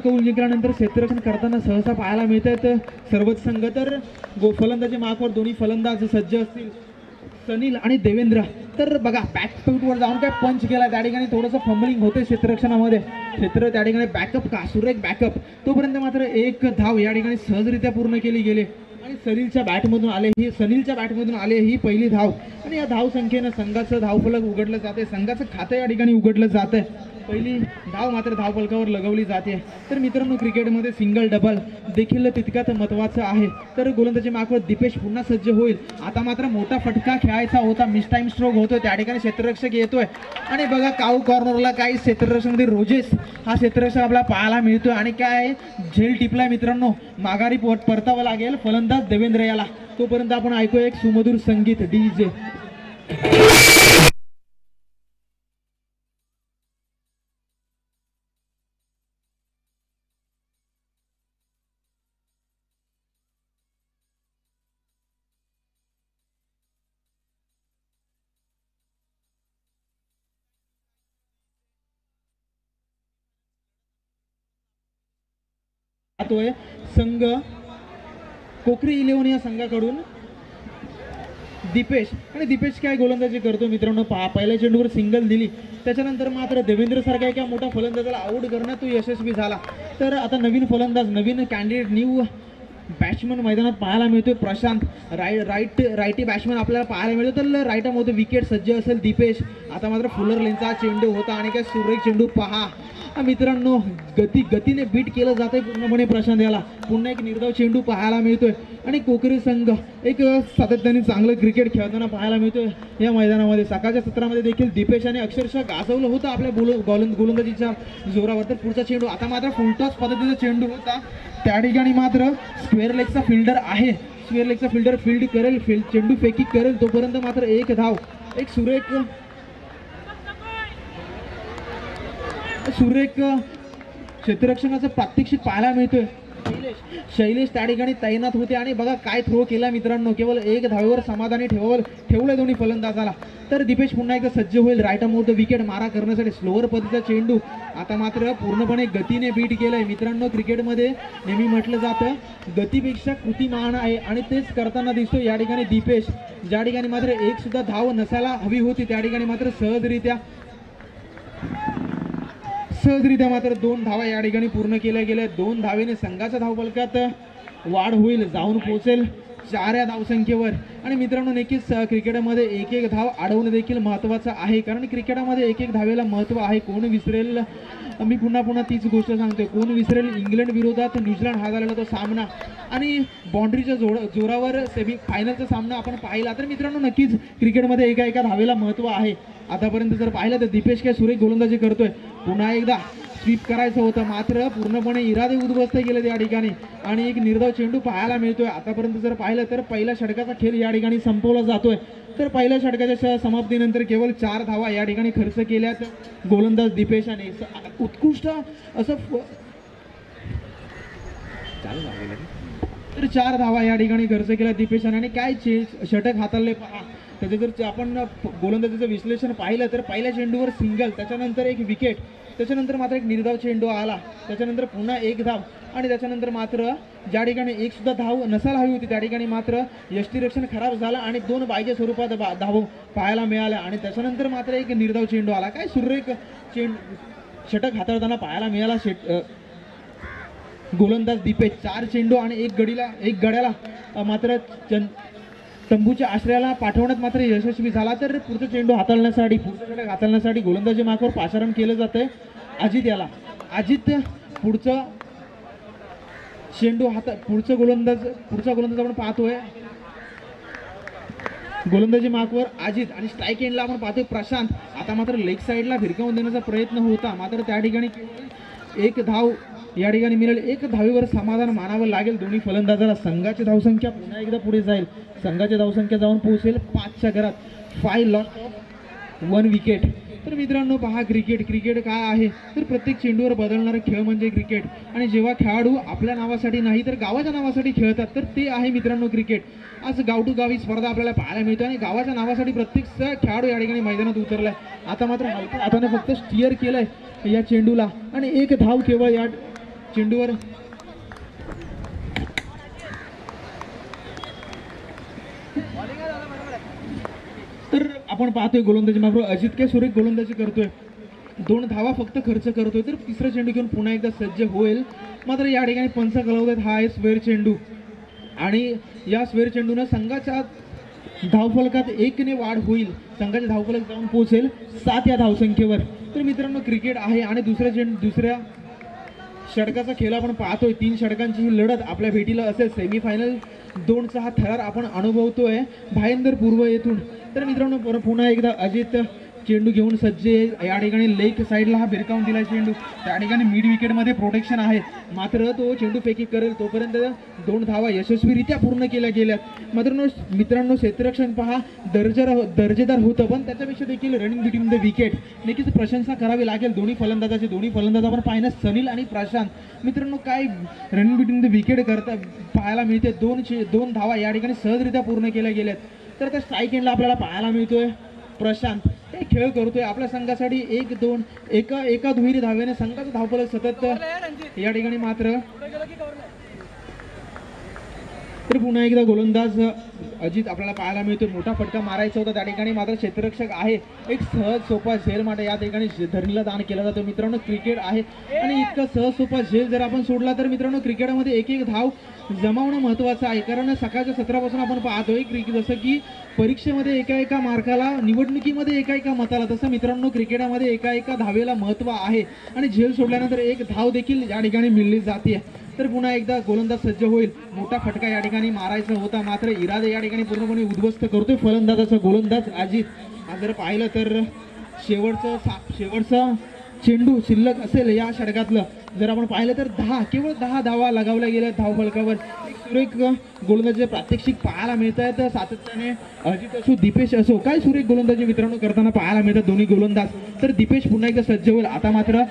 कौल जिंकल्यानंतर क्षेत्ररक्षण करताना सहसा पाहायला मिळत आहेत सर्वच संघ. तर फलंदाजी मार्कवर दोन्ही फलंदाज सज्ज असतील, सनील आणि देवेंद्र. तर बघा बॅकफूटवर जाऊन काय पंच केला, त्या ठिकाणी थोडंसं फंबलिंग होते क्षेत्ररक्षणामध्ये. क्षेत्र त्या ठिकाणी बॅकअप का सुरेख बॅकअप, तोपर्यंत मात्र एक धाव या ठिकाणी सहजरित्या पूर्ण केली गेली आणि सनीलच्या बॅटमधून आले ही पहिली धाव. आणि या धाव संख्येनं संघाचं धावफलक उघडलं जाते, संघाचं खातं या ठिकाणी उघडलं जातं. पहिली धाव मात्र धावफलकावर लगवली जाते. तर मित्रांनो, क्रिकेटमध्ये सिंगल डबल देखील तितकाच महत्त्वाचं आहे. तर गोलंदाजी मार्कवर दीपेश पुन्हा सज्ज होईल. आता मात्र मोठा फटका खेळायचा होता, मिस टाइम स्ट्रोक होतोय, त्या ठिकाणी क्षेत्ररक्षक येतोय आणि बघा काऊ कॉर्नरला काही क्षेत्ररक्षकमध्ये रोजेस हा क्षेत्ररक्षक आपला पाहायला मिळतोय आणि काय झेल टिपलाय मित्रांनो, माघारी परतावं लागेल फलंदाज देवेंद्र याला. तोपर्यंत आपण ऐकूया एक सुमधुर संगीत डीजे. संघ कोकरी 11 या संघाकडून दीपेश. आणि दीपेश काय गोलंदाजी करतो मित्रांनो, पहिल्या चेंडूवर सिंगल दिली, त्याच्यानंतर मात्र देवेंद्र सारख्या एका मोठ्या फलंदाजाला आऊट करण्यात तो यशस्वी झाला. तर आता नवीन फलंदाज, नवीन कॅन्डिडेट, न्यू बॅट्समन मैदानात पाहायला मिळतोय प्रशांत. राईटी बॅट्समन आपल्याला पाहायला मिळतो. तर राईटामध्ये विकेट सज्ज असेल दीपेश. आता मात्र फुलर लेनचा चेंडू होता आणि काय सुरेख चेंडू पहा मित्रांनो, गतीने बीट केलं जातंय पूर्णपणे प्रशांत याला. पुन्हा एक निर्धाव चेंडू पाहायला मिळतोय आणि कोकरी संघ एक सातत्याने चांगलं क्रिकेट खेळताना पाहायला मिळतोय या मैदानामध्ये. सकाळच्या सत्रामध्ये देखील दीपेशाने अक्षरशः गाजवलं होतं आपल्या गोलंदाजीच्या जोरावर. तर पुढचा चेंडू आता मात्र फुलटॉस पद्धतीचा चेंडू होता, त्या ठिकाणी मात्र स्क्वेअर लेगचा फिल्डर आहे, स्क्वेअर लेगचा फिल्डर फील्ड करेल, चेंडू फेकी करेल, तोपर्यंत मात्र एक धाव. एक सुरेख क्षेत्ररक्षणाचं प्रात्यक्षिक पाहायला मिळतोय. शैलेश त्या ठिकाणी तैनात होते आणि बघा काय थ्रो केला मित्रांनो, केवळ एक धावेवर समाधानी ठेवलंय दोन्ही फलंदाजाला. तर दीपेश पुन्हा एकदा सज्ज होईल राईटामोर विकेट मारा करण्यासाठी. स्लोअर पद्धतीचा चेंडू आता मात्र पूर्णपणे गतीने बीट केलंय मित्रांनो. क्रिकेटमध्ये नेहमी म्हटलं जातं गतीपेक्षा कृती महान आहे आणि तेच करताना दिसतो या ठिकाणी दीपेश. ज्या ठिकाणी मात्र एक सुद्धा धाव नसायला हवी होती, त्या ठिकाणी मात्र सहजरित्या मात्र 2 धावा या ठिकाणी पूर्ण केल्या गेल्या. 2 धावेने संघाच्या धावफलकात वाढ होईल, जाऊन पोहोचेल 4 या धावसंख्येवर. आणि मित्रांनो, नक्कीच क्रिकेटमध्ये एक धाव अडवणं देखील महत्त्वाचं आहे, कारण क्रिकेटमध्ये एक धावेला महत्त्व आहे. कोण विसरेल, मी पुन्हा तीच गोष्ट सांगतोय, कोण विसरेल इंग्लंड विरोधात न्यूझीलंड हा झालेला तो सामना आणि बाउंड्रीच्या जोरावर सेमीफायनलचा सामना आपण पाहिला. तर मित्रांनो, नक्कीच क्रिकेटमध्ये एका धावेला महत्त्व आहे. आतापर्यंत जर पाहिलं तर दीपेश काय सुरेख गोलंदाजी करतोय. पुन्हा एकदा स्वीप करायचं होतं, मात्र पूर्णपणे इरादे उद्ध्वस्त केले त्या ठिकाणी आणि एक निर्धाव चेंडू पाहायला मिळतोय. आतापर्यंत जर पाहिलं तर पहिल्या षटकाचा खेळ या ठिकाणी संपवला जातोय. तर पहिल्या षटकाच्या समाप्तीनंतर केवळ 4 धावा या ठिकाणी खर्च केल्यात गोलंदाज दीपेशाने. उत्कृष्ट असं तर 4 धावा या ठिकाणी खर्च केल्या दीपेशाने आणि काय षटक हाताळले पहा. त्याचं जर आपण गोलंदाजीचं विश्लेषण पाहिलं तर पहिल्या चेंडूवर सिंगल, त्याच्यानंतर एक विकेट, त्याच्यानंतर मात्र एक निर्धाव चेंडू आला, त्याच्यानंतर पुन्हा एक धाव आणि त्याच्यानंतर मात्र ज्या ठिकाणी एक सुद्धा धाव नसायला हवी होती त्या ठिकाणी मात्र यष्टिरक्षण खराब झालं आणि 2 बायच्या स्वरूपात धाव पाहायला मिळाल्या आणि त्याच्यानंतर मात्र एक निर्धाव चेंडू आला. काय सुरेख षटक हाताळताना पाहायला मिळाला गोलंदाज दीपेश. 4 चेंडू आणि एक गड्याला मात्र तंबूच्या आश्रयाला पाठवण्यात मात्र यशस्वी झाला. तर पुढचा चेंडू हाताळण्यासाठी गोलंदाजी मार्कवर पाचारण केलं जातंय अजित याला. अजित पुढचा गोलंदाज आपण पाहतोय गोलंदाजी मार्कवर अजित आणि स्ट्राईक एंडला आपण पाहतोय प्रशांत. आता मात्र लेग साईडला भिरकावून देण्याचा प्रयत्न होता, मात्र त्या ठिकाणी एक धाव या ठिकाणी मिळेल. 1 धावेवर समाधान मानावं लागेल दोन्ही फलंदाजाला. संघाची धावसंख्या पुन्हा एकदा पुढे जाईल, संघाची धावसंख्या जाऊन पोहोचेल 5च्या घरात. 5 लॉस ऑफ 1 विकेट. तर मित्रांनो पहा, क्रिकेट काय आहे तर प्रत्येक चेंडूवर बदलणारा खेळ म्हणजे क्रिकेट. आणि जेव्हा खेळाडू आपल्या नावासाठी नाही तर गावाच्या नावासाठी खेळतात तर ते आहे मित्रांनो क्रिकेट. आज गाव टू गाव ही स्पर्धा आपल्याला पाहायला मिळते आणि गावाच्या नावासाठी प्रत्येक खेळाडू या ठिकाणी मैदानात उतरलाय. आता मात्र हलक्या हाताने फक्त स्टिअर केलंय या चेंडूला आणि 1 धाव केवळ या चेंडूवर तर आपण पाहतोय गोलंदाजी मात्र अजित काय सुरेख गोलंदाजी करतोय, 2 धावा फक्त खर्च करतोय. तर तिसरा चेंडू घेऊन पुन्हा एकदा सज्ज होईल. मात्र या ठिकाणी पंच कळवतात हा आहे स्वेर चेंडू आणि या स्वेर चेंडूनं संघाच्या धावफलकात 1ने वाढ होईल. संघाचे धावफलक जाऊन पोहोचेल 7 या धावसंख्येवर. तर मित्रांनो क्रिकेट आहे आणि दुसऱ्या षटकाचा खेळ आपण पाहतोय. 3 षटकांची ही लढत आपल्या भेटीला असेल. सेमीफायनल 2चा हा थरार आपण अनुभवतोय भाईंदर पूर्व येथून. तर मित्रांनो पुन्हा एकदा अजित चेंडू घेऊन सज्ज आहे. या ठिकाणी लेग साईडला हा भिरकावून दिला चेंडू. त्या ठिकाणी मिड विकेटमध्ये प्रोटेक्शन आहे. मात्र तो चेंडू फेकी करेल तोपर्यंत 2 धावा यशस्वीरित्या पूर्ण केल्या गेल्यात. मित्रांनो क्षेत्ररक्षण पहा दर्जेदार होतं, पण त्याच्यापेक्षा देखील रनिंग बिटवीन द विकेट नक्कीच प्रशंसा करावी लागेल. दोन्ही फलंदाज आपण पाहिलं सनील आणि प्रशांत. मित्रांनो काय रनिंग बिटवीन द विकेट करता पाहायला मिळते. 2 धावा या ठिकाणी सहजरित्या पूर्ण केल्या गेल्यात. तर त्या स्ट्राईक एंडला आपल्याला पाहायला मिळतोय प्रशांत हे खेळ करतोय आपल्या संघासाठी. 1-2 एका दुहेरी धावेने संघाचा धावफलक सतत या ठिकाणी मात्र. तर पुन्हा एकदा गोलंदाज अजित आपल्याला पाहायला मिळतो. मोठा फटका मारायचा होता त्या ठिकाणी, मात्र क्षेत्ररक्षक आहे. एक सहज सोपा झेल माटे या ठिकाणी धरणीला दान केला जातो. मित्रांनो क्रिकेट आहे आणि इतका सहज सोपा झेल जर आपण सोडला तर मित्रांनो क्रिकेटमध्ये एक धाव जमावणं महत्त्वाचं आहे. कारण सकाळच्या सत्रापासून आपण पाहतोय जसं की परीक्षेमध्ये एका मार्काला, निवडणुकीमध्ये एका मताला, तसं मित्रांनो क्रिकेटमध्ये एका धावेला महत्त्व आहे आणि झेल सोडल्यानंतर 1 धाव देखील या ठिकाणी मिळली जाते. तर पुन्हा एकदा गोलंदाज सज्ज होईल. मोठा फटका या ठिकाणी मारायचा होता, मात्र इरादे या ठिकाणी पूर्णपणे उद्ध्वस्त करतोय फलंदाजाचा गोलंदाज अजित. आज जर पाहिलं तर शेवटचा चेंडू शिल्लक असेल या षटकातलं जर आपण पाहिलं तर केवळ 10 धावा लगावल्या गेल्या धावफलकावर. सुरेख गोलंदाजी प्रात्यक्षिक पाहायला मिळत आहेत सातत्याने. अजित असो दीपेश असो काय सुरेख गोलंदाजी मित्रांनो करताना पाहायला मिळतात दोन्ही गोलंदाज. तर दीपेश पुन्हा एकदा सज्ज होईल. आता मात्र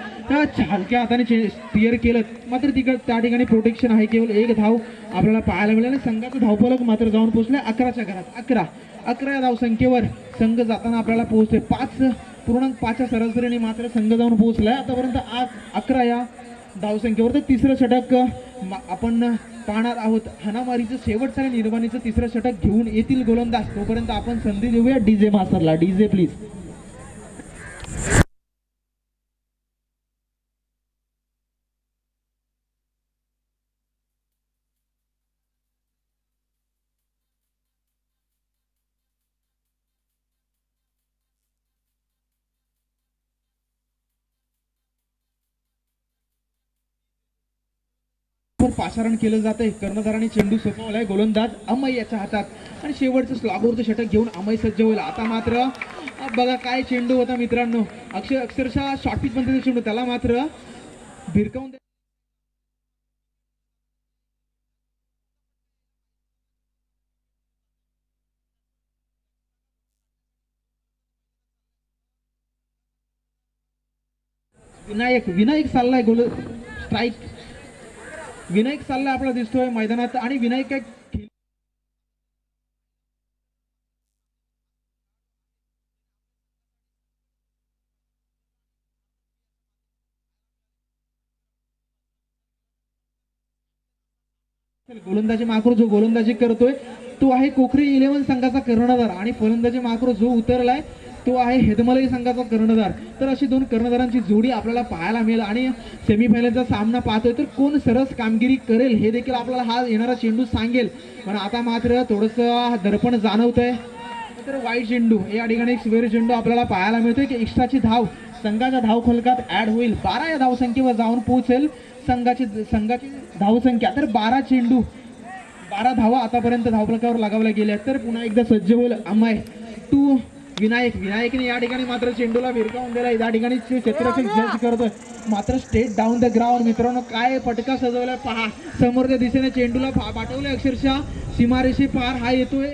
हलक्या हाताने क्लिअर केलं, मात्र त्या ठिकाणी प्रोटेक्शन आहे. केवळ 1 धाव आपल्याला पाहायला मिळालं आणि संघाचं धावफलक मात्र जाऊन पोहोचले 11च्या घरात. 11 या धावसंख्येवर संघ जाताना आपल्याला पोहोचते 5.5च्या सरासरीने मात्र संघ जाऊन पोहोचलाय आतापर्यंत 11 या धावसंख्येवर. तर तिसरं षटक आपण पाहणार आहोत. हाणामारीचं शेवटचं आणि निर्वाणीचं तिसरं षटक घेऊन येतील गोलंदाज. तोपर्यंत आपण संधी देऊया डीजे मास्टरला. DJ please. पाचारण केलं जातंय. कर्णधाराने चेंडू सोपवलाय. गोलंदाज अमय याच्या हातात आणि शेवटचं स्लॉगवरचं षटक घेऊन अमय सज्ज होईल. आता मात्र बघा काय चेंडू होता मित्रांनो. अक्षरशः शॉर्ट पिच मध्ये चेंडू, त्याला मात्र भिरकावून विनायक चाललाय स्ट्राईक. विनायक चाललाय आपला दिसतोय मैदानात आणि विनायक काय गोलंदाजी माकरो जो गोलंदाजी करतोय तो आहे कोकरी 11 संघाचा कर्णधार आणि फलंदाजी माकरो जो उतरलाय तो आहे हेदमलई संघाचा कर्णधार. तर अशी 2 कर्णधारांची जोडी आपल्याला पाहायला मिळेल आणि सेमीफायनलचा सामना पाहतोय तर कोण सरस कामगिरी करेल हे देखील आपल्याला हा येणारा चेंडू सांगेल. पण आता मात्र थोडंसं दडपण जाणवतंय. तर वाईट चेंडू या ठिकाणी एक स्वेर चेंडू आपल्याला पाहायला मिळतोय की एक्स्ट्राची धाव संघाच्या धावफलकात ऍड होईल. 12 या धावसंख्येवर जाऊन पोहोचेल संघाची धावसंख्या. तर 12 धावा आतापर्यंत धावफलकावर लगावल्या गेल्या. तर पुन्हा एकदा सज्ज होईल अमय टू विनायकने या ठिकाणी मात्र चेंडूला भिरकावून दिला. या ठिकाणी क्षेत्ररक्षक जज करतोय मात्र स्टेट डाऊन द ग्राउंड. मित्रांनो काय फटका सजवलाय पहा. समोरच्या दिशेने चेंडूला पाठवलंय अक्षरशः सीमारेषे पार. हा येतोय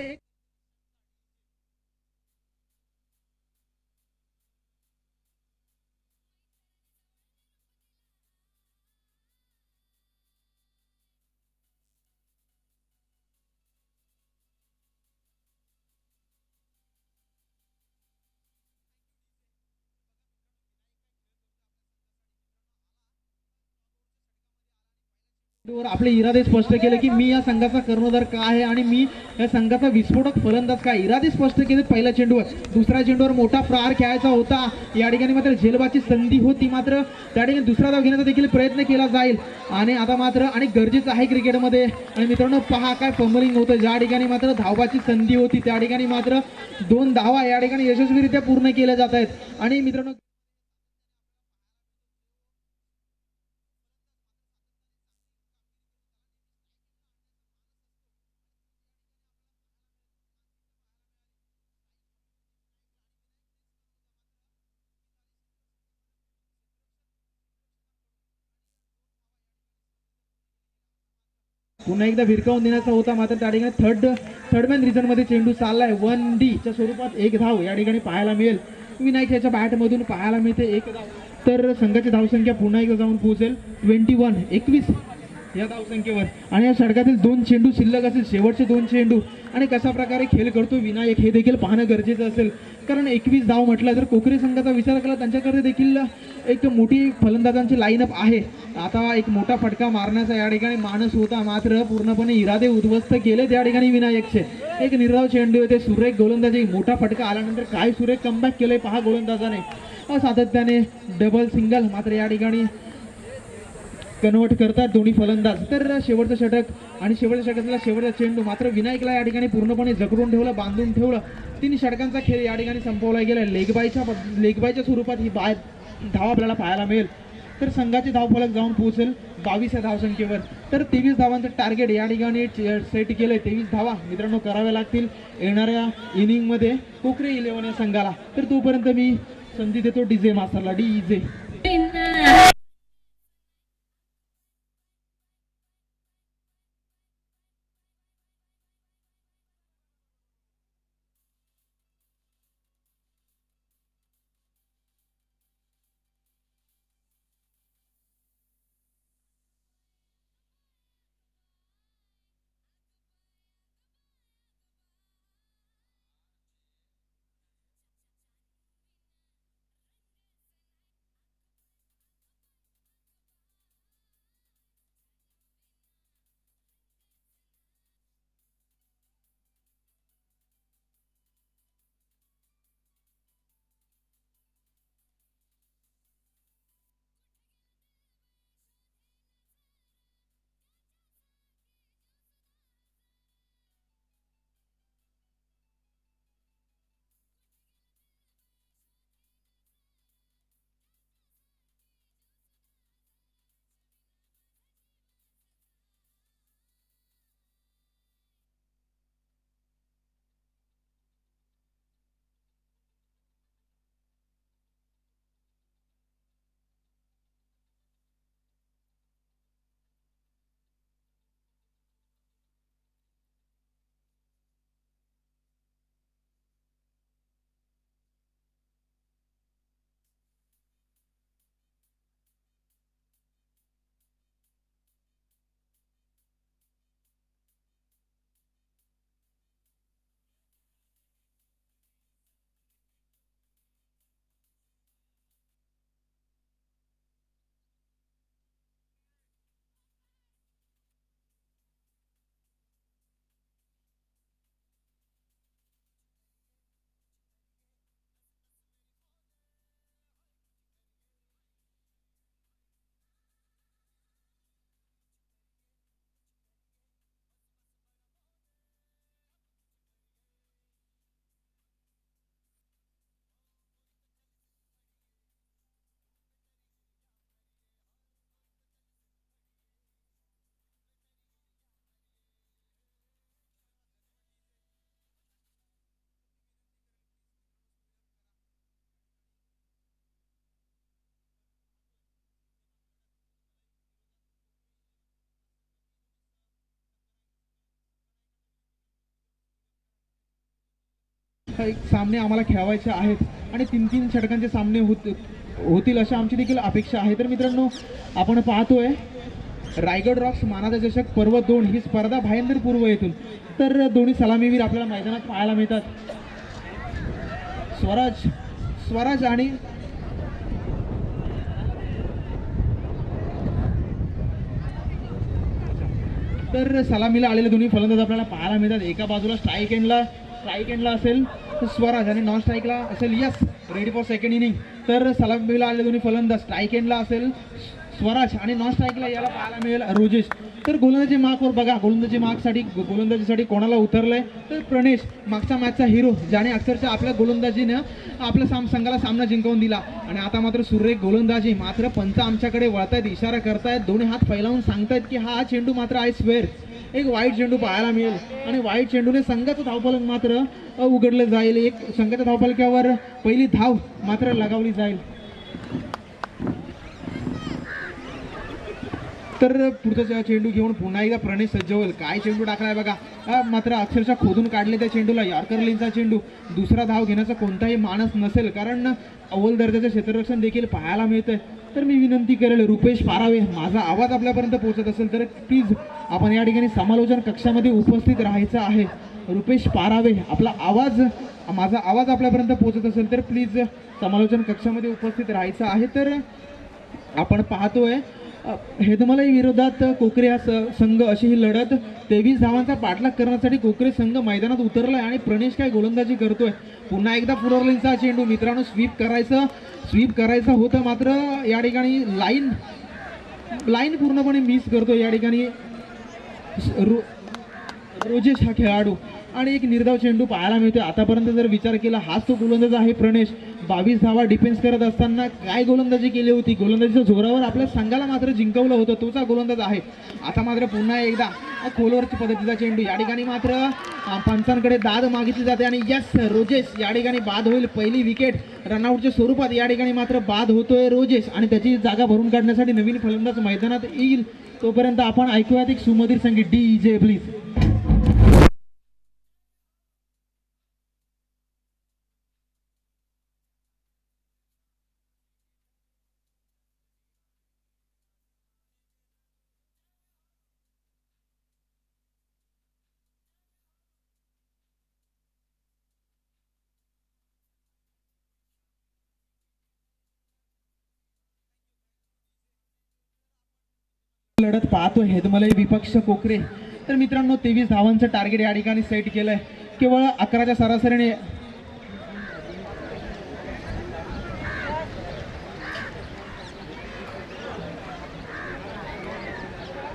वर आपले इरादे स्पष्ट केले की मी या संघाचा कर्णधार का आहे आणि मी या संघाचा विस्फोटक फलंदाज काय. इरादे स्पष्ट केले पहिल्या चेंडूवर. दुसऱ्या चेंडूवर मोठा प्रहार खेळायचा होता या ठिकाणी, मात्र झेलबाची संधी होती, मात्र त्या ठिकाणी दुसरा धाव घेण्याचा देखील प्रयत्न केला जाईल. आणि आता मात्र आणि गरजेचं आहे क्रिकेटमध्ये. आणि मित्रांनो पहा काय फंबलिंग होतं, ज्या ठिकाणी मात्र धावाची संधी होती त्या ठिकाणी मात्र 2 धावा या ठिकाणी यशस्वीरित्या पूर्ण केल्या जात आहेत. आणि मित्रांनो पुन्हा एकदा भिरकावून देण्याचा होता, मात्र त्या ठिकाणी थर्ड मॅन रिझनमध्ये चेंडू चाललाय. 1D च्या स्वरूपात 1 धाव या ठिकाणी पाहायला मिळेल. विनायक याच्या बॅटमधून पाहायला मिळते 1 धाव. तर संघाची धावसंख्या पुन्हा एकदा जाऊन पोहोचेल 21 या धावसंख्येवर. आणि या षटकातील 2 चेंडू शिल्लक असेल, शेवटचे 2 चेंडू. आणि कशा प्रकारे खेळ करतो विनायक हे देखील पाहणं गरजेचं असेल, कारण 21 धाव म्हटलं तर कोकरे संघाचा विचार केला त्यांच्याकडे देखील एक मोठी फलंदाजांची लाईनअप आहे. आता एक मोठा फटका मारण्याचा या ठिकाणी मानस होता, मात्र पूर्णपणे इरादे उद्ध्वस्त केले त्या ठिकाणी विनायकचे. एक निर्धाव चेंडू होते, सुरेख गोलंदाजी, मोठा फटका आल्यानंतर काय सुरेख कमबॅक केलंय पहा गोलंदाजाने. सातत्याने डबल सिंगल मात्र या ठिकाणी कन्वर्ट करतात दोन्ही फलंदाज. तर शेवटचं षटक आणि शेवटच्या षटकातला शेवटचा चेंडू मात्र विनायकला या ठिकाणी पूर्णपणे जखडून ठेवलं, बांधून ठेवलं. 3 षटकांचा खेळ या ठिकाणी संपवला गेला. लेगबायच्या स्वरूपात ही धाव आपल्याला पाहायला मिळेल. तर संघाचे धावफलक जाऊन पोहोचेल 22 या धावसंख्येवर. तर 23 धावांचं टार्गेट या ठिकाणी सेट केलंय. 23 धावा मित्रांनो कराव्या लागतील येणाऱ्या इनिंगमध्ये कोकरे 11 या संघाला. तर तोपर्यंत मी संधी देतो डीजे मास्टरला. डीजे एक सामने आम्हाला खेळवायचे आहेत आणि 3 षटकांचे सामने होतील अशा आमची देखील अपेक्षा आहे. तर मित्रांनो आपण पाहतोय रायगड रॉक्स मानाचा चषक पर्व 2 ही स्पर्धा भायंदर पूर्व येथून. तर दोन्ही सलामीवीर आपल्याला मैदानात पाहायला मिळतात. स्वराज आणि तर सलामीला आलेले दोन्ही फलंदाज आपल्याला पाहायला मिळतात. एका बाजूला स्ट्राईक एंडला असेल तर स्वराज आणि नॉन स्ट्राईकला असेल yes ready for second inning. तर सलामीला आलेले दोन्ही फलंदाज स्ट्राईक एंडला असेल स्वराज आणि नॉन स्ट्राईकला याला पाहायला मिळेल रोजेश. तर गोलंदाजी मार्कवर बघा, गोलंदाजीसाठी कोणाला उतरलंय तर प्रणेश, मागच्या मॅचचा हिरो, ज्याने अक्षरशः आपल्या गोलंदाजीनं आपल्या संघाला सामना जिंकवून दिला. आणि आता मात्र सुरेख गोलंदाजी. मात्र पंच आमच्याकडे वळतायत, इशारा करतायत, दोन्ही हात फैलावून सांगतायत की हा चेंडू मात्र आय स्वेअर एक वाईट चेंडू पाहायला मिळेल. आणि वाईट चेंडूने संघाचं धावफलक मात्र उघडलं जाईल. एक संघाच्या धावफलकावर पहिली धाव मात्र लगावली जाईल. तर पुढचा चेंडू घेऊन पुन्हा एकदा प्रणेश सज्ज होईल. काय चेंडू टाकलाय बघा, मात्र अक्षरशः खोदून काढले त्या चेंडूला. यॉर्कर लेनचा चेंडू, दुसरा धाव घेण्याचा कोणताही मानस नसेल, कारण अव्वल दर्जाचं क्षेत्ररक्षण देखील पाहायला मिळतंय. तर मी विनंती करेल रुपेश पारावे, माझा आवाज आपल्यापर्यंत पोहोचत असेल तर प्लीज आपण या ठिकाणी समालोचन कक्षामध्ये उपस्थित राहायचं आहे. रुपेश पारावे, माझा आवाज आपल्यापर्यंत पोहोचत असेल तर प्लीज समालोचन कक्षामध्ये उपस्थित राहायचं आहे. तर आपण पाहतोय हेदमलाई विरोधात कोकरे हा संघ अशी ही लढत. 23 धावांचा पाठलाग करण्यासाठी कोकरे संघ मैदानात उतरलाय आणि प्रणेश काय गोलंदाजी करतोय. पुन्हा एकदा पुरवलेचा चेंडू मित्रांनो, स्वीप करायचं होतं, मात्र या ठिकाणी लाईन पूर्णपणे मिस करतो या ठिकाणी रोजेश हा खेळाडू. आणि एक निर्धाव चेंडू पाहायला मिळतोय. आतापर्यंत जर विचार केला हाच तो गोलंदाज आहे प्रणेश. 22 धावा डिफेन्स करत असताना काय गोलंदाजी केली होती, गोलंदाजीच्या जोरावर आपल्या संघाला मात्र जिंकवलं होतं, तोचा गोलंदाज आहे. आता मात्र पुन्हा एकदा खोलवरची पद्धतीचा चेंडू, या ठिकाणी मात्र पंचांकडे दाद मागितली जाते आणि यस रोजेश या ठिकाणी बाद होईल. पहिली विकेट रनआउटच्या स्वरूपात या ठिकाणी मात्र बाद होतोय रोजेश आणि त्याची जागा भरून काढण्यासाठी नवीन फलंदाज मैदानात येईल. तोपर्यंत आपण ऐकूयात एक सुमधुर संगीत. DJ please. लढत पाहतो हेदमलाई विपक्ष कोकरे. तर मित्रांनो 23 धावांचं टार्गेट या ठिकाणी सेट केलंय. केवळ 11च्या सरासरीने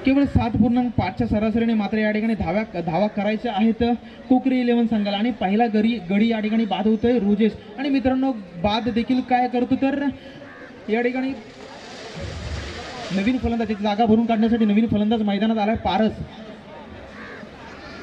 केवळ 7.5च्या सरासरीने मात्र या ठिकाणी धावा करायच्या आहेत कोकरे 11 संघाला. आणि पहिला गडी या ठिकाणी बाद होतोय रोजेश. आणि मित्रांनो बाद देखील काय करतो तर या ठिकाणी नवीन फलंदाज जागा भरून काढण्यासाठी नवीन फलंदाज मैदानात आलाय पारस.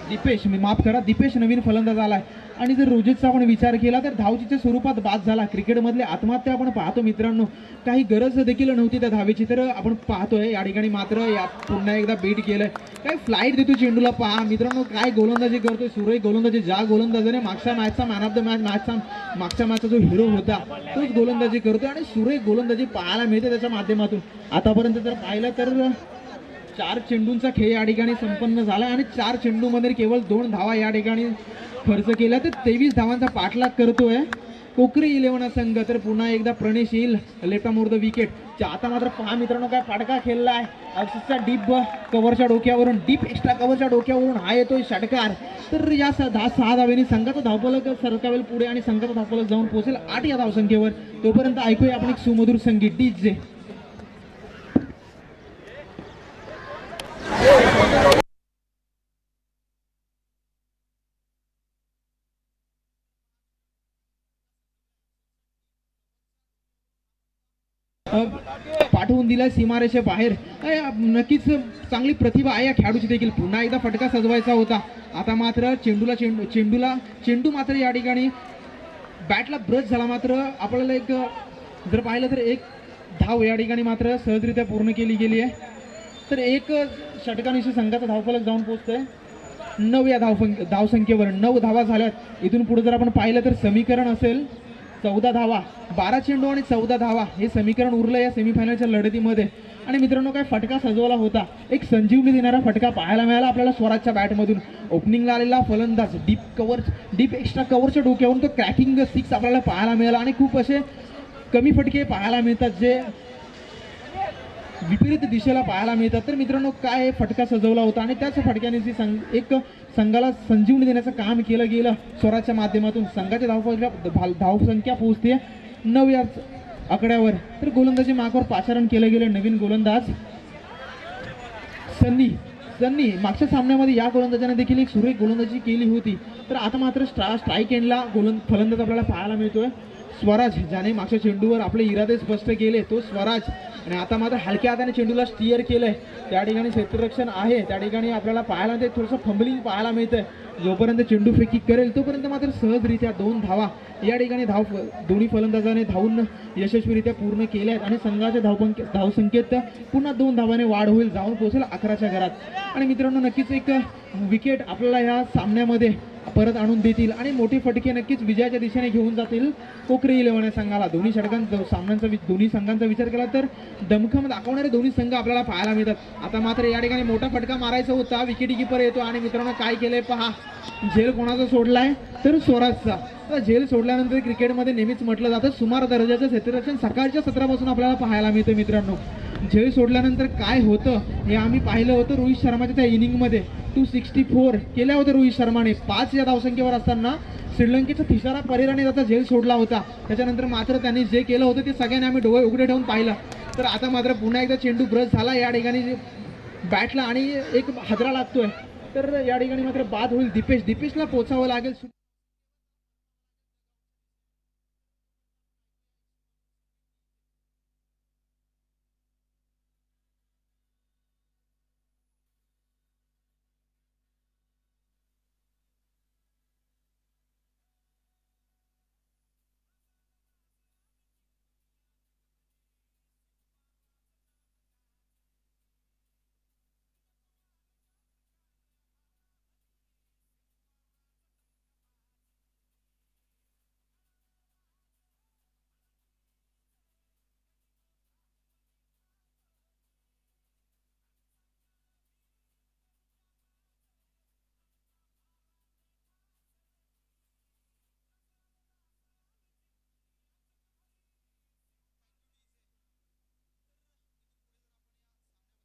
दीपेश नवीन फलंदाज आलाय. आणि जर रोजेशचा आपण विचार केला तर धावचीच्या स्वरूपात बाद झाला. क्रिकेटमधले आत्महत्या आपण पाहतो मित्रांनो, काही गरज देखील नव्हती त्या धावेची. तर आपण पाहतोय या ठिकाणी मात्र पुन्हा एकदा बीट केलंय. काय फ्लाईट देतो चेंडूला, पहा मित्रांनो काय गोलंदाजी करतोय सुरेख गोलंदाजी. ज्या गोलंदाजाने मागच्या मॅचचा मॅन ऑफ द मागच्या मॅचचा जो हिरो होता तोच गोलंदाजी करतोय आणि सुरेख गोलंदाजी पाहायला मिळते त्याच्या माध्यमातून. आतापर्यंत जर पाहिलं तर 4 चेंडूंचा खेळ या ठिकाणी संपन्न झाला आणि 4 चेंडूमध्ये केवळ 2 धावा या ठिकाणी खर्च केला. तर 23 धावांचा पाठलाग करतोय कोकरे 11 संघ. तर पुन्हा एकदा प्रणेश येईल लेफ्ट ऑफ द विकेट. आता मात्र पहा मित्रांनो काय फटका खेळला आहे अक्षरशः डीप कव्हरच्या डोक्यावरून, डीप एक्स्ट्रा कव्हरच्या डोक्यावरून हा येतोय षटकार. तर या 6 धावेने संघाचा धावफलक सरकावेल पुढे आणि संघाचा धावफलक जाऊन पोहोचेल 8 या धावसंख्येवर. तोपर्यंत ऐकूया आपण एक सुमधुर संगीत. DJ. पाठवून दिलाय सीमारेषे बाहेर. नक्कीच चांगली प्रतिभा आहे या खेळाडूची देखील. पुन्हा एकदा फटका सजवायचा होता. आता मात्र चेंडू मात्र या ठिकाणी बॅटला ब्रश झाला. मात्र आपल्याला एक जर पाहिलं तर एक धाव या ठिकाणी मात्र सहजरित्या पूर्ण केली गेली आहे. तर एक षटकानिशी संघाचा धावफलक जाऊन पोहोचतोय 9 या धावसंख्येवर. 9 धावा झाल्यात. इथून पुढे जर आपण पाहिलं तर समीकरण असेल 14 धावा. 12 चेंडू आणि 14 धावा हे समीकरण उरलं या सेमीफायनलच्या लढतीमध्ये. आणि मित्रांनो काय फटका सजवला होता, एक संजीवनी देणारा फटका पाहायला मिळाला आपल्याला स्वराजच्या बॅटमधून. ओपनिंगला आलेला फलंदाज डीप एक्स्ट्रा कव्हरच्या डोक्यावरून तो क्रॅकिंग 6 आपल्याला पाहायला मिळाला. आणि खूप असे कमी फटके पाहायला मिळतात जे विपरीत दिशेला पाहायला मिळतात. तर मित्रांनो काय फटका सजवला होता आणि त्याच फटक्याने एक संघाला संजीवनी देण्याचं काम केलं गेलं स्वराजच्या माध्यमातून. संघाच्या धावसंख्या पोहोचते 9 या आकड्यावर. तर गोलंदाजी मार्गावर पाचारण केलं गेलं. नवीन गोलंदाज सन्नी मागच्या सामन्यामध्ये या गोलंदाजाने देखील एक सुरेख गोलंदाजी केली होती. तर आता मात्र स्ट्राईक एंडला फलंदाज आपल्याला पाहायला मिळतोय स्वराज, ज्याने मागच्या चेंडूवर आपले इरादे स्पष्ट केले तो स्वराज. आणि आता मात्र हलक्या हाताने चेंडूला स्टिअर केलंय. त्या ठिकाणी क्षेत्ररक्षण आहे, त्या ठिकाणी आपल्याला पाहायला ते थोडंसं फंबलिंग पाहायला मिळतंय. जोपर्यंत चेंडू फेकी करेल तोपर्यंत मात्र सहजरित्या 2 धावा या ठिकाणी दोन्ही फलंदाजाने धावून यशस्वीरित्या पूर्ण केल्या आहेत. आणि संघाच्या धावसंख्येत पुन्हा 2 धावाने वाढ होईल, जाऊन पोहोचेल 11च्या घरात. आणि मित्रांनो नक्कीच एक विकेट आपल्याला या सामन्यामध्ये परत आणून देतील आणि मोठे फटके नक्कीच विजयाच्या दिशेने घेऊन जातील कोकरे 11 या संघाला. दोन्ही संघांचा विचार केला तर दमखम दाखवणारे दोन्ही संघ आपल्याला पाहायला मिळतात. आता मात्र या ठिकाणी मोठा फटका मारायचा होता, विकेट कीपर येतो आणि मित्रांनो काय केलंय पहा. झेल कोणाचा सोडलाय तर स्वराजचा. झेल सोडल्यानंतर क्रिकेटमध्ये नेहमीच म्हटलं जातं सुमार दर्जाचं क्षेत्ररक्षण सकाळच्या सत्रापासून आपल्याला पाहायला मिळतं. मित्रांनो झेल सोडल्यानंतर काय होतं हे आम्ही पाहिलं होतं रोहित शर्माच्या त्या इनिंगमध्ये. 264 केल्या होत्या रोहित शर्माने 5 या धावसंख्येवर असताना. श्रीलंकेचा तिसारा परिराने त्याचा झेल सोडला होता. त्याच्यानंतर मात्र त्यांनी जे केलं होतं ते सगळ्यांनी आम्ही डोळे उघडे ठेवून पाहिलं. तर आता मात्र पुन्हा एकदा चेंडू ब्रश झाला या ठिकाणी बॅटला आणि एक हादरा लागतोय. तर या ठिकाणी मात्र बाद होईल. दीपेशला पोचावं लागेल.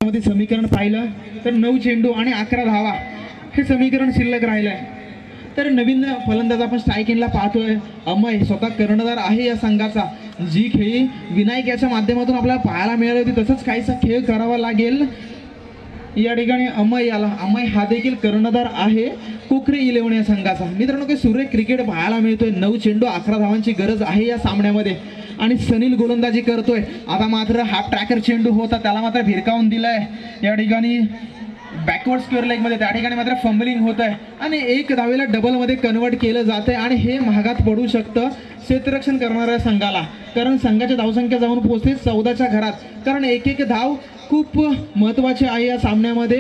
मध्ये समीकरण पाहिलं तर 9 चेंडू आणि 11 धावा हे समीकरण शिल्लक राहिलंय. तर नवीन फलंदाज आपण स्ट्राईक एंडला पाहतोय अमय, स्वतः कर्णधार आहे या संघाचा. जी खेळी विनायक याच्या माध्यमातून आपल्याला पाहायला मिळाली होती तसंच काहीसा खेळ करावा लागेल या ठिकाणी अमय हा देखील कर्णधार आहे कोकरे 11 या संघाचा. मित्रांनो काही सुरेख क्रिकेट पाहायला मिळतोय. 9 चेंडू 11 धावांची गरज आहे या सामन्यामध्ये आणि सनील गोलंदाजी करतोय. आता मात्र हाफ ट्रॅकर चेंडू होता त्याला मात्र भिरकावून दिलाय या ठिकाणी बॅकवर्ड स्क्वेअर लेग मध्ये. त्या ठिकाणी मात्र फंबलिंग होत आहे आणि 1 धावेला डबल मध्ये कन्वर्ट केलं जात आहे आणि हे महागात पडू शकतं क्षेत्ररक्षण करणाऱ्या संघाला. कारण संघाची धावसंख्या जाऊन पोहोचते 14च्या घरात. कारण एक धाव खूप महत्त्वाची आहे या सामन्यामध्ये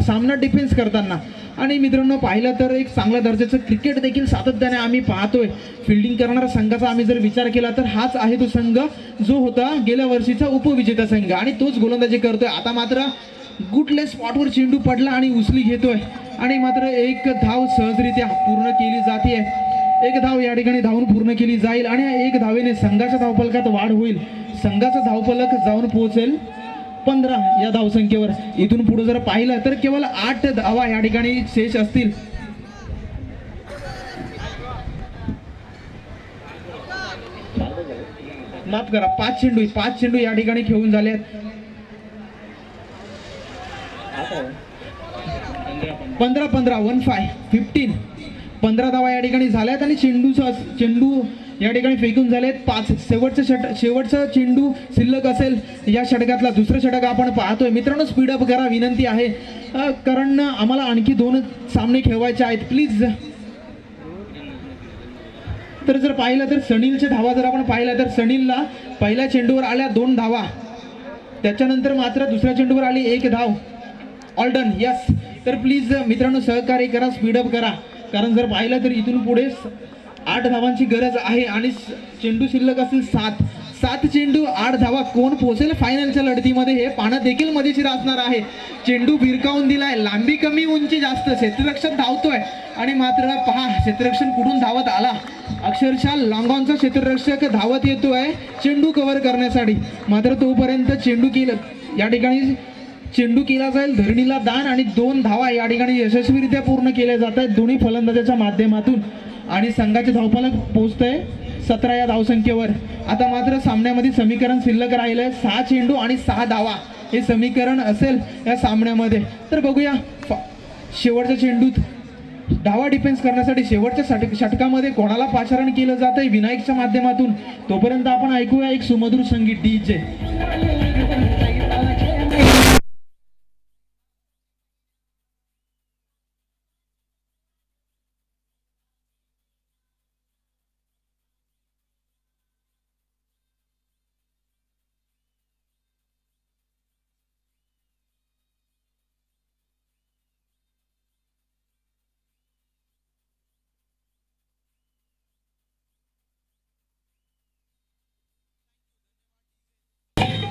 सामना डिफेन्स करताना. आणि मित्रांनो पाहिलं तर एक चांगल्या दर्जाचं क्रिकेट देखील सातत्याने आम्ही पाहतोय. फिल्डिंग करणाऱ्या संघाचा आम्ही जर विचार केला तर हाच आहे तो संघ जो होता गेल्या वर्षीचा उपविजेता संघ आणि तोच गोलंदाजी करतोय. आता मात्र गुडले स्पॉटवर चेंडू पडला आणि उचली घेतोय आणि मात्र 1 धाव सहजरित्या पूर्ण केली जाते. 1 धाव या ठिकाणी धावून पूर्ण केली जाईल आणि 1 धावेने संघाच्या धावफलकात वाढ होईल. संघाचा धावफलक जाऊन पोहोचेल 15 या धावसंख्येवर. इथून पुढे जर पाहिलं तर केवळ 8 धावा या ठिकाणी शेष असतील. माफ करा 5 चेंडू या ठिकाणी खेळून झाले. 15 धावा या ठिकाणी झाल्यात आणि चेंडू या ठिकाणी फेकून झालेत 5. शेवटचा चेंडू शिल्लक असेल या षटकातला. दुसरं षटक आपण पाहतोय. मित्रांनो स्पीडअप करा विनंती आहे कारण आम्हाला आणखी 2 सामने खेळवायचे आहेत प्लीज. तर जर पाहिलं तर सनीलच्या धावा जर आपण पाहिलं तर सनीलला पहिल्या चेंडूवर आल्या 2 धावा, त्याच्यानंतर मात्र दुसऱ्या चेंडूवर आली 1 धाव. All done yes. तर प्लीज मित्रांनो सहकार्य करा, स्पीडअप करा कारण जर पाहिलं तर इथून पुढे 8 धावांची गरज आहे आणि चेंडू शिल्लक असतील 7 चेंडू 8 धावा. कोण पोहोचेल फायनलच्या लढतीमध्ये हे पाहणं देखील मजेशीर असणार आहे. चेंडू भिरकावून दिलाय, लांबी कमी उंची जास्त, क्षेत्ररक्षण धावतोय आणि मात्र पहा क्षेत्ररक्षण कुठून धावत आला. अक्षरशः लॉंगॉनचा क्षेत्ररक्षक धावत येतोय चेंडू कव्हर करण्यासाठी. मात्र तोपर्यंत चेंडू या ठिकाणी चेंडू केला जाईल धरणीला दान आणि 2 धावा या ठिकाणी यशस्वीरित्या पूर्ण केल्या जात आहेत दोन्ही फलंदाजाच्या माध्यमातून आणि संघाचे धावफलक पोहोचतंय 17 या धावसंख्येवर. आता मात्र सामन्यामध्ये समीकरण शिल्लक राहिलंय 6 चेंडू आणि 6 धावा हे समीकरण असेल या सामन्यामध्ये. तर बघूया शेवटच्या चेंडूत धावा डिफेन्स करण्यासाठी शेवटच्या षटकामध्ये कोणाला पाचारण केलं जात आहे विनायकच्या माध्यमातून. तोपर्यंत आपण ऐकूया एक सुमधुर संगीत DJ.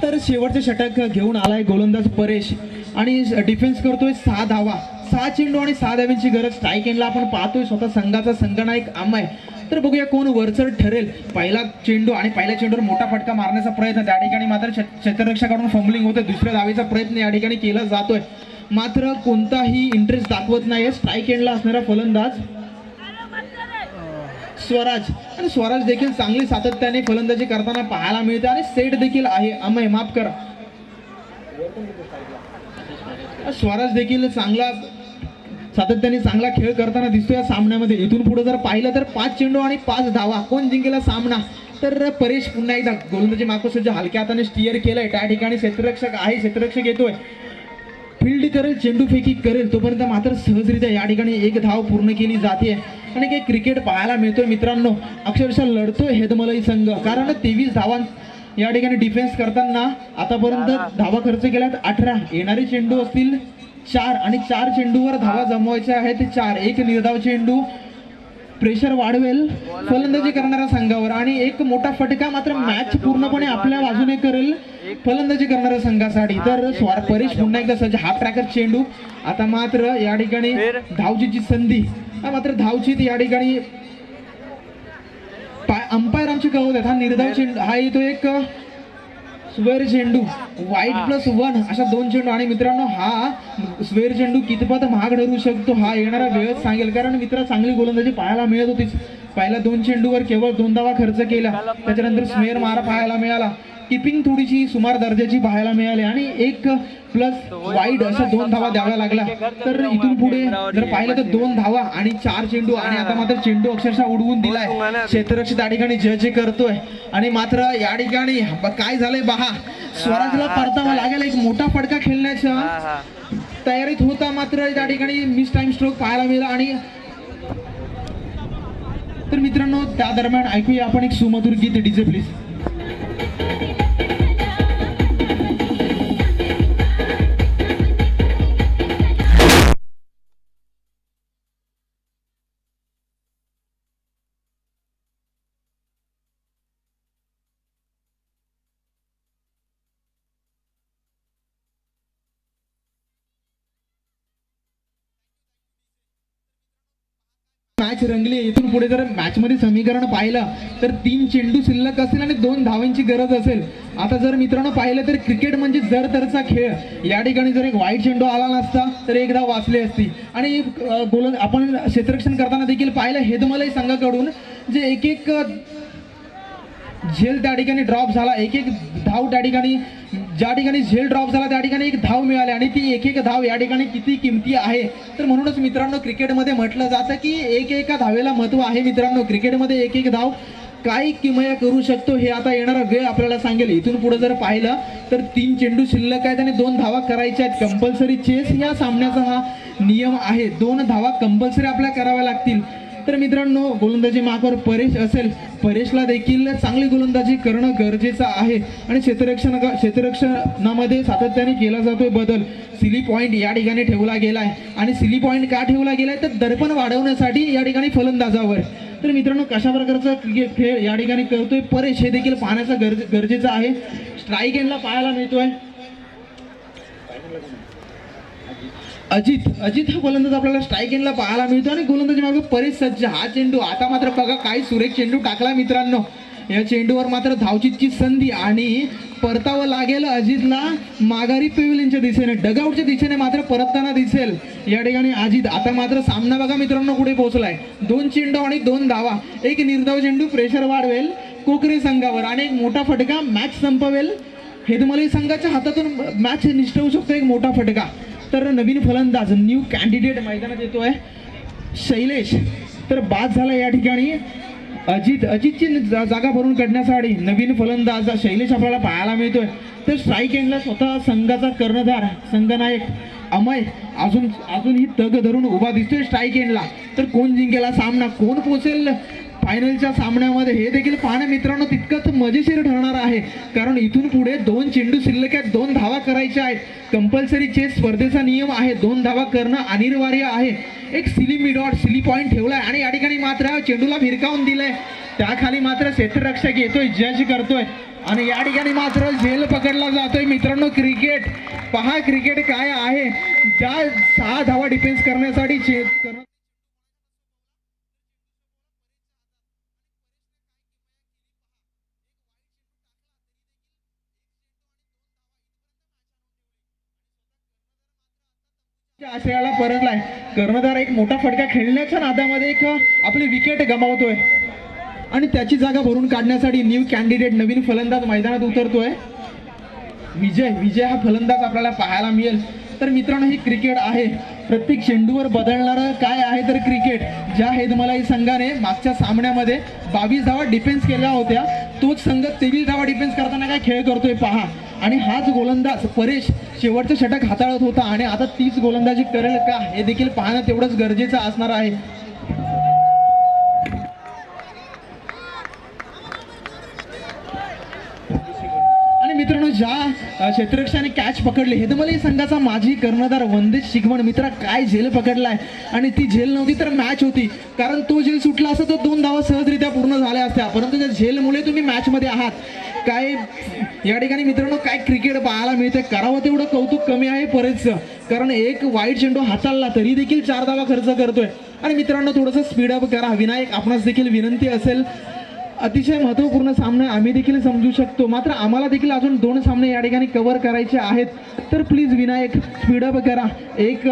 तर शेवटचे षटक घेऊन आलाय गोलंदाज परेश आणि डिफेन्स करतोय 6 धावा. 6 चेंडू आणि 6 धाव्यांची गरज स्ट्राईक एंडला आपण पाहतोय स्वतः संघाचा संघनायक अमय. तर बघूया कोण वरचढ ठरेल. पहिला चेंडू आणि पहिल्या चेंडूवर मोठा फटका मारण्याचा प्रयत्न त्या ठिकाणी मात्र क्षेत्ररक्षकाकडून फंबलिंग होते. दुसऱ्या धावेचा प्रयत्न या ठिकाणी केला जातोय मात्र कोणताही इंटरेस्ट दाखवत नाही स्ट्राईक एंडला असणारा फलंदाज स्वराज. आणि स्वराज देखील चांगली सातत्याने फलंदाजी करताना पाहायला मिळते आणि सेट देखील आहे. अमय माफ करा, स्वराज देखील चांगला सातत्याने चांगला खेळ करताना दिसतो या सामन्यामध्ये. इथून पुढे जर पाहिलं तर 5 चेंडू आणि 5 धावा. कोण जिंकेला सामना तर परेश पुन्हा एकदा गोलंदाजी मार्गदर्शक हलक्या हाताने स्टिअर केलंय. त्या ठिकाणी क्षेत्ररक्षक आहे, क्षेत्ररक्षक येतोय, फील्ड करेल, चेंडू फेकी करेल तोपर्यंत मात्र सहजरित्या या ठिकाणी 1 धाव पूर्ण केली जाते. आणि काही क्रिकेट पाहायला मिळतोय मित्रांनो. अक्षरशः लढतोय हेदमलई संघ कारण 23 धावां या ठिकाणी डिफेन्स करताना आतापर्यंत धावा खर्च केल्यात 18. येणारे चेंडू असतील 4 आणि 4 चेंडूवर धावा जमवायच्या आहेत 4. एक निर्धाव चेंडू प्रेशर वाढवेल फलंदाजी करणाऱ्या संघावर आणि एक मोठा फटका मात्र मॅच पूर्णपणे आपल्या बाजूने करेल फलंदाजी करणाऱ्या संघासाठी. तर परेश पुन्हा एकदा सज्ज. हाफ ट्रॅकर चेंडू. आता मात्र या ठिकाणी धावचीची संधी मात्र धावचीत या ठिकाणी अंपायर आमचे कळवत आहेत. हा निर्धाव चेंडू हा येतो एक स्वेर चेंडू वाईट +1 अशा 2 चेंडू. आणि मित्रांनो हा स्वेर चेंडू कितपत महाग ठरू शकतो हा येणारा वेळच सांगेल कारण मित्र चांगली गोलंदाजी पाहायला मिळत होतीच. पहिल्या 2 चेंडूवर केवळ 2 धावा खर्च केला. त्याच्यानंतर स्मेर मारा पाहायला मिळाला. किपिंग थोडीशी सुमार दर्जाची पाहायला मिळाली आणि 1+ वाईड अशा 2 धावा द्याव्या लागला. तर इथून पुढे जर पाहिलं तर 2 धावा आणि 4 चेंडू आणि आता मात्र चेंडू अक्षरशः उडवून दिलाय. क्षेत्ररक्षक त्या ठिकाणी जज करतोय आणि मात्र या ठिकाणी काय झालंय पहा. स्वराजला परतावा लागेल. एक मोठा फटका खेळण्याच्या तयारीत होता मात्र त्या ठिकाणी मिस टाइम स्ट्रोक पाहायला मिळाला. आणि तर मित्रांनो त्या दरम्यान ऐकूया आपण एक सुमधुर गीत DJ प्लीज. मॅच रंगली. इथून पुढे जर मॅच मध्ये समीकरण पाहिलं तर 3 चेंडू शिल्लक असेल आणि 2 धावांची गरज असेल. आता जर मित्रांनो पाहिलं तर क्रिकेट म्हणजे जर तरचा खेळ. या ठिकाणी जर एक वाईट चेंडू आला नसता तर 1 धाव वाचली असती. आणि आपण क्षेत्ररक्षण करताना देखील पाहिलं हेदमलई संघाकडून जे एक झेल त्या ठिकाणी ड्रॉप झाला. एक धाव त्या ठिकाणी ज्या ठिकाणी झेल ड्रॉप झाला त्या ठिकाणी 1 धाव मिळाली आणि ती 1 धाव या ठिकाणी किती किमती आहे. तर म्हणूनच मित्रांनो क्रिकेटमध्ये म्हटलं जातं की 1 धावेला महत्व आहे. मित्रांनो क्रिकेटमध्ये 1 धाव काय किमया करू शकतो हे आता येणारा वेळ आपल्याला सांगेल. इथून पुढे जर पाहिलं तर 3 चेंडू शिल्लक आहेत आणि 2 धावा करायच्या आहेत. कंपल्सरी चेस या सामन्याचा हा नियम आहे. 2 धावा कंपल्सरी आपल्या कराव्या लागतील. तर मित्रांनो गोलंदाजी मार्गावर परेश असेल. परेशला देखील चांगली गोलंदाजी करणं गरजेचं आहे आणि क्षेत्ररक्षणामध्ये सातत्याने केला जातोय बदल. सिली पॉईंट या ठिकाणी ठेवला गेलाय आणि सिली पॉईंट का ठेवला गेलाय तर दडपण वाढवण्यासाठी या ठिकाणी फलंदाजावर. तर मित्रांनो कशा प्रकारचा क्रिकेट खेळ या ठिकाणी करतोय परेश हे देखील पाहण्याचं गरजेचं आहे. स्ट्राईक एंडला पाहायला मिळतोय अजित हा गोलंदाज आपल्याला स्ट्राईक एंडला पाहायला मिळतो आणि गोलंदाजी मागे परेश सज्ज. हा चेंडू आता मात्र बघा काय सुरेख चेंडू टाकला मित्रांनो. या चेंडूवर मात्र धावचीतची संधी आणि परतावं लागेल अजितला माघारी पेव्हिलियनच्या दिशेने, डगआउटच्या दिशेने मात्र परतताना दिसेल या ठिकाणी अजित. आता मात्र सामना बघा मित्रांनो कुठे पोहोचलाय. 2 चेंडू आणि 2 धावा, एक निर्धाव चेंडू प्रेशर वाढवेल कोकरे संघावर आणि एक मोठा फटका मॅच संपवेल. हेदमलई संघाच्या हातातून मॅच निष्ठवू शकतो एक मोठा फटका. तर नवीन फलंदाज न्यू कॅन्डिडेट मैदानात येतोय शैलेश. तर बाद झाला या ठिकाणी अजितची जागा भरून काढण्यासाठी नवीन फलंदाज शैलेश आपल्याला पाहायला मिळतोय. तर स्ट्राईक एंडला स्वतः संघाचा कर्णधार संघनायक अमय अजूनही तग धरून उभा दिसतोय स्ट्राईक एंडला. तर कोण जिंकेल हा सामना, कोण पोहोचेल फायनलच्या सामन्यामध्ये हे देखील पाहणं मित्रांनो तितकंच मजेशीर ठरणार आहे. कारण इथून पुढे 2 चेंडू शिल्लक आहेत, 2 धावा करायच्या आहेत. कंपल्सरी चेस स्पर्धेचा नियम आहे, 2 धावा करणं अनिवार्य आहे. एक सिली पॉईंट ठेवलाय आणि या ठिकाणी मात्र चेंडूला भिरकावून दिलंय. त्याखाली मात्र क्षेत्ररक्षक येतोय, जज करतोय आणि या ठिकाणी मात्र झेल पकडला जातोय. मित्रांनो क्रिकेट पहा, क्रिकेट काय आहे. ज्या 6 धावा डिफेन्स करण्यासाठी आशयाला परतलाय. कर्णधार एक मोठा फटका खेळण्याच्या नादामध्ये एक आपली विकेट गमावतोय आणि त्याची जागा भरून काढण्यासाठी न्यू कॅन्डिडेट नवीन फलंदाज मैदानात उतरतोय. विजय हा फलंदाज आपल्याला पाहायला मिळेल. तर मित्रांनो ही क्रिकेट आहे, प्रत्येक चेंडूवर बदलणारं काय आहे तर क्रिकेट. ज्या हेदमलाई संघाने मागच्या सामन्यामध्ये 22 धावा डिफेन्स केल्या होत्या, तोच संघ 23 धावा डिफेन्स करताना काय खेळ करतोय पहा. आणि हाच गोलंदाज परेश शेवटचं षटक हाताळत होता आणि आता 30 गोलंदाजी करेल का हे देखील पाहणं तेवढंच गरजेचं असणार आहे. आणि मित्रांनो ज्या क्षेत्ररक्षकाने कॅच पकडले हेदमलई संघाचा माजी कर्णधार वंदेश शिगवण मित्रा काय झेल पकडलाय. आणि ती झेल नव्हती तर मॅच होती, कारण तो झेल सुटला असता तर 2 धावा सहजरित्या पूर्ण झाल्या असत्या. परंतु त्या झेलमुळे तुम्ही मॅचमध्ये आहात. काय या ठिकाणी मित्रांनो काय क्रिकेट पाहायला मिळते. करावं तेवढं कौतुक कमी आहे परेशचं, कारण एक वाईट चेंडू हाताळला तरी देखील 4 धावा खर्च करतोय. आणि मित्रांनो थोडंसं स्पीडअप करा. विनायक आपणास देखील विनंती असेल, अतिशय महत्त्वपूर्ण सामना आम्ही देखील समजू शकतो, मात्र आम्हाला देखील अजून 2 सामने या ठिकाणी कव्हर करायचे आहेत. तर प्लीज विनायक स्पीडअप करा. एक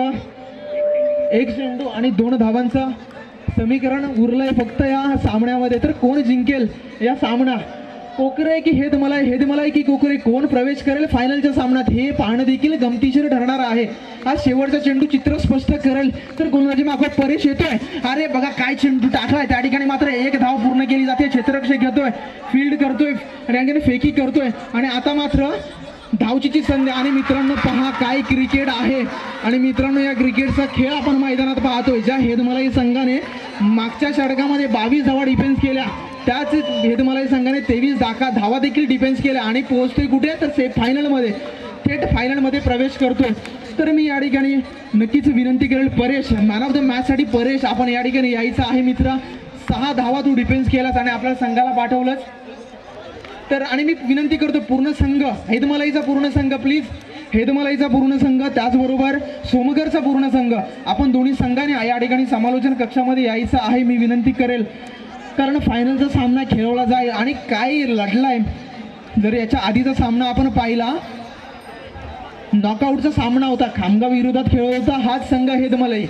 चेंडू आणि 2 धावांचं समीकरण उरलंय फक्त या सामन्यामध्ये. तर कोण जिंकेल या सामना, कोकरे की हेदमलाई की कोकरे, कोण प्रवेश करेल फायनलच्या सामन्यात हे पाहणं देखील गमतीशीर ठरणार आहे. हा शेवटचा चेंडू चित्र स्पष्ट करेल. तर गोलंदाजी मागोत परेश येतोय. अरे बघा काय चेंडू टाकलाय, त्या ठिकाणी मात्र 1 धाव पूर्ण केली जाते. क्षेत्ररक्षक घेतोय, फील्ड करतोय, रँगेने फेकी करतोय आणि आता मात्र धावचीची संधी. आणि मित्रांनो पहा काय क्रिकेट आहे. आणि मित्रांनो या क्रिकेटचा खेळ आपण मैदानात पाहतोय. ज्या हेदमलाई संघाने मागच्या षटकामध्ये 22 धावा डिफेन्स केल्या, त्याच हेदमलाई संघाने 23 धावा देखील डिफेन्स केल्या आणि पोहोचतोय कुठे तर फायनलमध्ये, थेट फायनलमध्ये प्रवेश करतोय. तर मी या ठिकाणी नक्कीच विनंती करेल परेश, मॅन ऑफ द मॅचसाठी परेश आपण या ठिकाणी यायचं आहे मित्रा. 6 धावा तू डिफेन्स केलास आणि आपल्या संघाला पाठवलंच. तर आणि मी विनंती करतो पूर्ण संघ, हेदमलाईचा पूर्ण संघ प्लीज, हेदमलाईचा पूर्ण संघ, त्याचबरोबर सोमगरचा पूर्ण संघ, आपण दोन्ही संघाने या ठिकाणी समालोचन कक्षामध्ये यायचं आहे मी विनंती करेल. कारण फायनलचा सामना खेळवला जाईल आणि काय लढलाय. जर याच्या आधीचा सामना आपण पाहिला, नॉकआउटचा सामना होता, खामगाव विरोधात खेळत होता हाच संघ हेदमलाई.